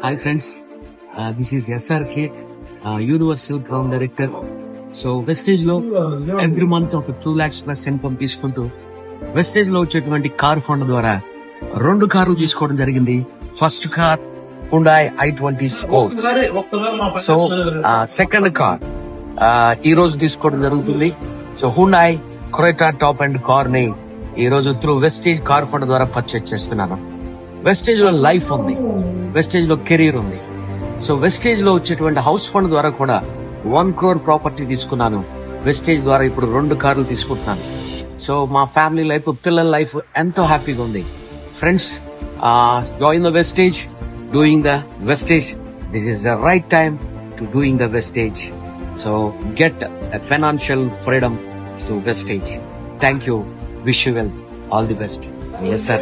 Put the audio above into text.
Hi friends, this is SRK, Universal Ground Director. So Vestige లో every month ఒక 2 lakhs plus income తీసుకుంటూ Vestige లో వచ్చేటువంటి car fund ద్వారా 2 కార్లు తీసుకోవడం జరిగింది. First car Hyundai i20 Sports. So second car ఈ రోజు తీసుకోవడం జరుగుతుంది. So Hyundai Creta top end car ని ఈ రోజు త్రూ వెస్టేజ్ కార్ ఫండ్ ద్వారా పర్చేజ్ చేస్తున్నాను. వెస్టేజ్ లో లైఫ్ ఉంది, వెస్టేజ్ లో కెరీర్ ఉంది. సో వెస్టేజ్ లో వచ్చేటువంటి హౌస్ ఫండ్ ద్వారా కూడా 1 crore ప్రాపర్టీ తీసుకున్నాను. వెస్టేజ్ ద్వారా ఇప్పుడు 2 కార్లు తీసుకుంటున్నాను. సో మా ఫ్యామిలీ లైఫ్, పిల్లల లైఫ్ ఎంతో హ్యాపీగా ఉంది. Friends, join the Vestige, doing the Vestige. This is the right time to doing the Vestige. So get a financial freedom to Vestige. Thank you. Wish you well. All the best. Yes, sir.